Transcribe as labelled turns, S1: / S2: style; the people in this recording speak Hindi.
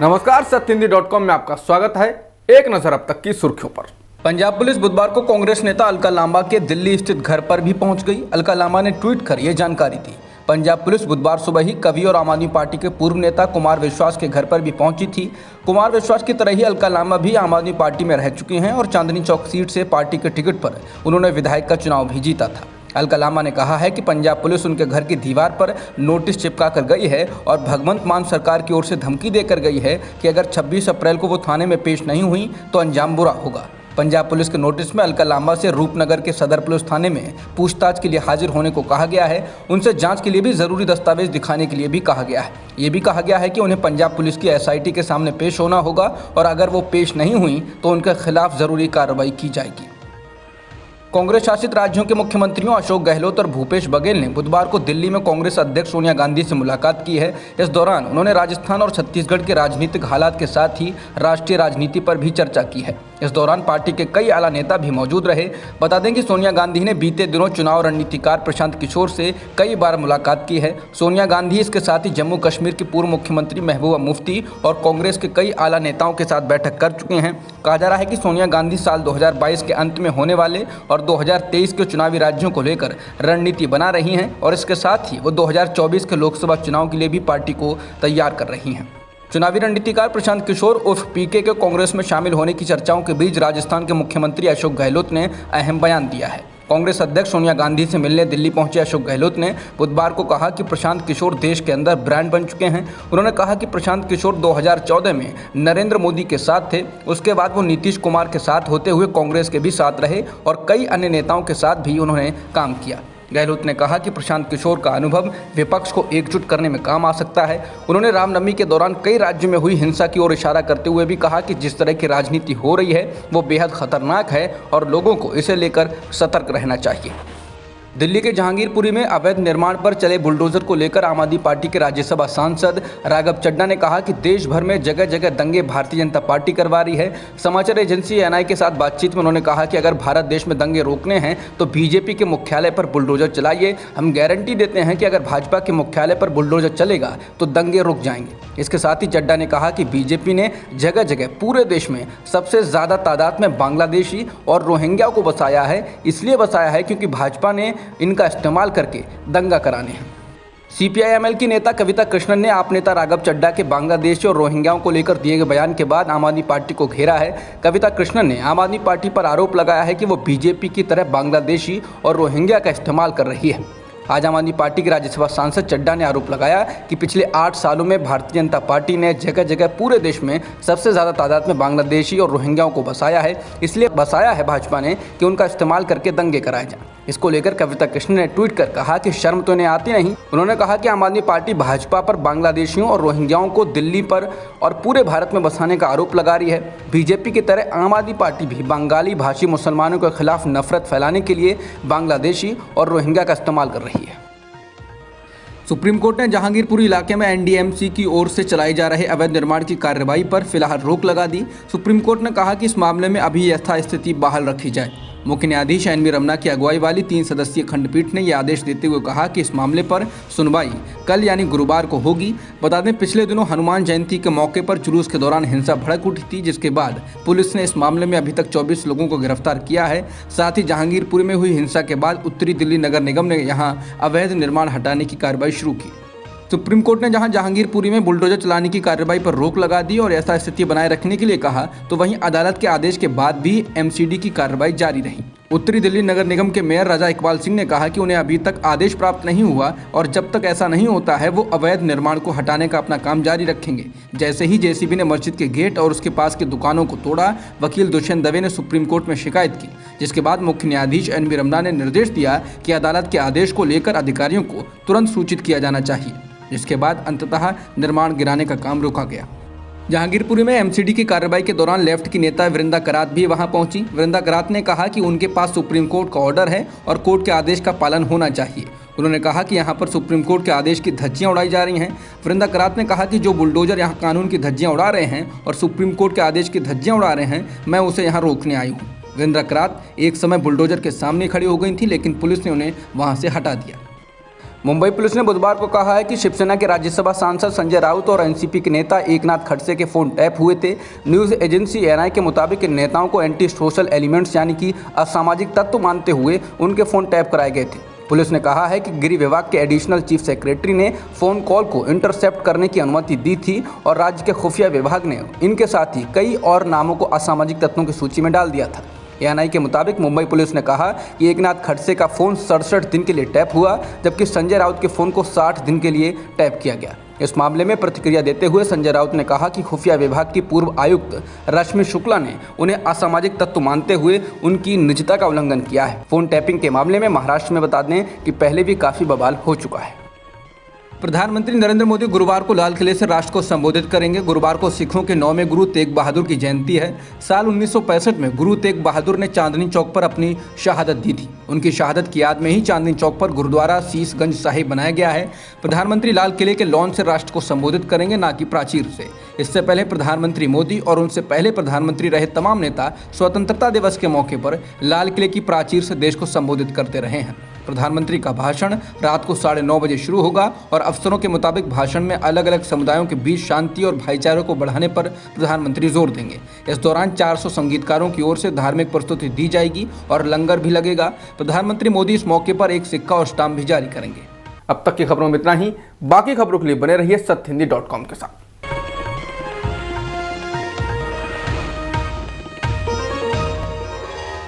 S1: नमस्कार, सत्यहिंदी.com में आपका स्वागत है। एक नजर अब तक की सुर्खियों पर। पंजाब पुलिस बुधवार को कांग्रेस नेता अलका लांबा के दिल्ली स्थित घर पर भी पहुंच गई। अलका लांबा ने ट्वीट कर यह जानकारी दी। पंजाब पुलिस बुधवार सुबह ही कवि और आम आदमी पार्टी के पूर्व नेता कुमार विश्वास के घर पर भी पहुंची थी। कुमार विश्वास की तरह ही अलका लांबा भी आम आदमी पार्टी में रह चुकी हैं और चांदनी चौक सीट से पार्टी के टिकट पर उन्होंने विधायक का चुनाव भी जीता था। अलका लांबा ने कहा है कि पंजाब पुलिस उनके घर की दीवार पर नोटिस चिपका कर गई है और भगवंत मान सरकार की ओर से धमकी देकर गई है कि अगर 26 अप्रैल को वो थाने में पेश नहीं हुई तो अंजाम बुरा होगा। पंजाब पुलिस के नोटिस में अलका लांबा से रूपनगर के सदर पुलिस थाने में पूछताछ के लिए हाजिर होने को कहा गया है। उनसे जांच के लिए भी जरूरी दस्तावेज दिखाने के लिए भी कहा गया है। ये भी कहा गया है कि उन्हें पंजाब पुलिस की SIT के सामने पेश होना होगा और अगर वो पेश नहीं हुई तो उनके खिलाफ जरूरी कार्रवाई की जाएगी। कांग्रेस शासित राज्यों के मुख्यमंत्रियों अशोक गहलोत और भूपेश बघेल ने बुधवार को दिल्ली में कांग्रेस अध्यक्ष सोनिया गांधी से मुलाकात की है। इस दौरान उन्होंने राजस्थान और छत्तीसगढ़ के राजनीतिक हालात के साथ ही राष्ट्रीय राजनीति पर भी चर्चा की है। इस दौरान पार्टी के कई आला नेता भी मौजूद रहे। बता दें कि सोनिया गांधी ने बीते दिनों चुनाव रणनीतिकार प्रशांत किशोर से कई बार मुलाकात की है। सोनिया गांधी इसके साथ ही जम्मू कश्मीर की पूर्व मुख्यमंत्री महबूबा मुफ्ती और कांग्रेस के कई आला नेताओं के साथ बैठक कर चुके हैं। कहा जा रहा है कि सोनिया गांधी साल 2022 के अंत में होने वाले और 2023 के चुनावी राज्यों को लेकर रणनीति बना रही हैं और इसके साथ ही वो 2024 के लोकसभा चुनाव के लिए भी पार्टी को तैयार कर रही हैं। चुनावी रणनीतिकार प्रशांत किशोर उर्फ PK के कांग्रेस में शामिल होने की चर्चाओं के बीच राजस्थान के मुख्यमंत्री अशोक गहलोत ने अहम बयान दिया है। कांग्रेस अध्यक्ष सोनिया गांधी से मिलने दिल्ली पहुंचे अशोक गहलोत ने बुधवार को कहा कि प्रशांत किशोर देश के अंदर ब्रांड बन चुके हैं। उन्होंने कहा कि प्रशांत किशोर 2014 में नरेंद्र मोदी के साथ थे। उसके बाद वो नीतीश कुमार के साथ होते हुए कांग्रेस के भी साथ रहे और कई अन्य नेताओं के साथ भी उन्होंने काम किया। गहलोत ने कहा कि प्रशांत किशोर का अनुभव विपक्ष को एकजुट करने में काम आ सकता है। उन्होंने रामनवमी के दौरान कई राज्यों में हुई हिंसा की ओर इशारा करते हुए भी कहा कि जिस तरह की राजनीति हो रही है वो बेहद खतरनाक है और लोगों को इसे लेकर सतर्क रहना चाहिए। दिल्ली के जहांगीरपुरी में अवैध निर्माण पर चले बुलडोजर को लेकर आम आदमी पार्टी के राज्यसभा सांसद राघव चड्ढा ने कहा कि देश भर में जगह जगह दंगे भारतीय जनता पार्टी करवा रही है। समाचार एजेंसी NI के साथ बातचीत में उन्होंने कहा कि अगर भारत देश में दंगे रोकने हैं तो BJP के मुख्यालय पर बुलडोजर चलाइए। हम गारंटी देते हैं कि अगर भाजपा के मुख्यालय पर बुलडोजर चलेगा तो दंगे रुक जाएंगे। इसके साथ ही चड्ढा ने कहा कि BJP ने जगह जगह पूरे देश में सबसे ज़्यादा तादाद में बांग्लादेशी और रोहिंग्या को बसाया है। इसलिए बसाया है क्योंकि भाजपा ने इनका इस्तेमाल करके दंगा कराने हैं। CPI-ML की नेता कविता कृष्णन ने आप नेता राघव चड्ढा के बांग्लादेशी और रोहिंग्याओं को लेकर दिए गए बयान के बाद आम आदमी पार्टी को घेरा है। कविता कृष्णन ने आम आदमी पार्टी पर आरोप लगाया है कि वो BJP की तरह बांग्लादेशी और रोहिंग्या का इस्तेमाल कर रही है। आज आम आदमी पार्टी के राज्यसभा सांसद चड्ढा ने आरोप लगाया कि पिछले 8 सालों में भारतीय जनता पार्टी ने जगह जगह पूरे देश में सबसे ज़्यादा तादाद में बांग्लादेशी और रोहिंग्याओं को बसाया है। इसलिए बसाया है भाजपा ने कि उनका इस्तेमाल करके दंगे कराए जाएं। इसको लेकर कविता कृष्ण ने ट्वीट कर कहा कि शर्म तो इन्हें आती नहीं। उन्होंने कहा कि आम आदमी पार्टी भाजपा पर बांग्लादेशियों और रोहिंग्याओं को दिल्ली पर और पूरे भारत में बसाने का आरोप लगा रही है। BJP की तरह आम आदमी पार्टी भी बंगाली भाषी मुसलमानों के खिलाफ नफरत फैलाने के लिए बांग्लादेशी और रोहिंग्या का इस्तेमाल कर रही है। सुप्रीम कोर्ट ने जहांगीरपुरी इलाके में NDMC की ओर से चलाए जा रहे अवैध निर्माण की कार्रवाई पर फिलहाल रोक लगा दी। सुप्रीम कोर्ट ने कहा कि इस मामले में अभी यथास्थिति बहाल रखी जाए। मुख्य न्यायाधीश NV रमन्ना की अगुवाई वाली 3 सदस्यीय खंडपीठ ने यह आदेश देते हुए कहा कि इस मामले पर सुनवाई कल यानी गुरुवार को होगी। बता दें पिछले दिनों हनुमान जयंती के मौके पर जुलूस के दौरान हिंसा भड़क उठी थी, जिसके बाद पुलिस ने इस मामले में अभी तक 24 लोगों को गिरफ्तार किया है। साथ ही जहांगीरपुरी में हुई हिंसा के बाद उत्तरी दिल्ली नगर निगम ने यहां अवैध निर्माण हटाने की कार्रवाई शुरू की। सुप्रीम कोर्ट ने जहां जहांगीरपुरी में बुलडोजर चलाने की कार्रवाई पर रोक लगा दी और ऐसा स्थिति बनाए रखने के लिए कहा, तो वहीं अदालत के आदेश के बाद भी MCD की कार्रवाई जारी रही। उत्तरी दिल्ली नगर निगम के मेयर राजा इकबाल सिंह ने कहा कि उन्हें अभी तक आदेश प्राप्त नहीं हुआ और जब तक ऐसा नहीं होता है वो अवैध निर्माण को हटाने का अपना काम जारी रखेंगे। जैसे ही JCB ने मस्जिद के गेट और उसके पास की दुकानों को तोड़ा, वकील दुष्यंत दवे ने सुप्रीम कोर्ट में शिकायत की, जिसके बाद मुख्य न्यायाधीश NV रमन्ना ने निर्देश दिया कि अदालत के आदेश को लेकर अधिकारियों को तुरंत सूचित किया जाना चाहिए, जिसके बाद अंततः निर्माण गिराने का काम रोका गया। जहांगीरपुरी में MCD की कार्रवाई के दौरान लेफ्ट की नेता वृंदा करात भी वहां पहुंची। वृंदा करात ने कहा कि उनके पास सुप्रीम कोर्ट का ऑर्डर है और कोर्ट के आदेश का पालन होना चाहिए। उन्होंने कहा कि यहां पर सुप्रीम कोर्ट के आदेश की धज्जियां उड़ाई जा रही हैं। वृंदा करात ने कहा कि जो बुलडोजर यहां कानून की धज्जियां उड़ा रहे हैं और सुप्रीम कोर्ट के आदेश की धज्जियां उड़ा रहे हैं, मैं उसे यहां रोकने आई हूँ। वृंदा करात एक समय बुलडोजर के सामने खड़ी हो गई थी, लेकिन पुलिस ने उन्हें वहां से हटा दिया। मुंबई पुलिस ने बुधवार को कहा है कि शिवसेना के राज्यसभा सांसद संजय राउत और एनसीपी के नेता एकनाथ खड़से के फोन टैप हुए थे। न्यूज एजेंसी एएनआई के मुताबिक इन नेताओं को एंटी सोशल एलिमेंट्स यानी कि असामाजिक तत्व मानते हुए उनके फोन टैप कराए गए थे। पुलिस ने कहा है कि गृह विभाग के एडिशनल चीफ सेक्रेटरी ने फोन कॉल को इंटरसेप्ट करने की अनुमति दी थी और राज्य के खुफिया विभाग ने इनके साथ ही कई और नामों को असामाजिक तत्वों की सूची में डाल दिया था। एएनआई के मुताबिक मुंबई पुलिस ने कहा कि एकनाथ खड़से का फोन 67 दिन के लिए टैप हुआ, जबकि संजय राउत के फोन को 60 दिन के लिए टैप किया गया। इस मामले में प्रतिक्रिया देते हुए संजय राउत ने कहा कि खुफिया विभाग की पूर्व आयुक्त रश्मि शुक्ला ने उन्हें असामाजिक तत्व मानते हुए उनकी निजता का उल्लंघन किया है। फोन टैपिंग के मामले में महाराष्ट्र में बता दें कि पहले भी काफी बवाल हो चुका है। प्रधानमंत्री नरेंद्र मोदी गुरुवार को लाल किले से राष्ट्र को संबोधित करेंगे। गुरुवार को सिखों के 9वें गुरु तेग बहादुर की जयंती है। साल 1965 में गुरु तेग बहादुर ने चांदनी चौक पर अपनी शहादत दी थी। उनकी शहादत की याद में ही चांदनी चौक पर गुरुद्वारा शीशगंज साहिब बनाया गया है। प्रधानमंत्री लाल किले के लॉन से राष्ट्र को संबोधित करेंगे, न कि प्राचीर से। इससे पहले प्रधानमंत्री मोदी और उनसे पहले प्रधानमंत्री रहे तमाम नेता स्वतंत्रता दिवस के मौके पर लाल किले की प्राचीर से देश को संबोधित करते रहे हैं। प्रधानमंत्री का भाषण रात को 9:30 बजे शुरू होगा और अफसरों के मुताबिक भाषण में अलग अलग समुदायों के बीच शांति और भाईचारे को बढ़ाने पर प्रधानमंत्री जोर देंगे। इस दौरान 400 संगीतकारों की ओर से धार्मिक प्रस्तुति दी जाएगी और लंगर भी लगेगा। प्रधानमंत्री मोदी इस मौके पर एक सिक्का और स्टाम्प भी जारी करेंगे। अब तक की खबरों में इतना ही। बाकी खबरों के लिए बने रहिए सत्यहिंदी.com के साथ।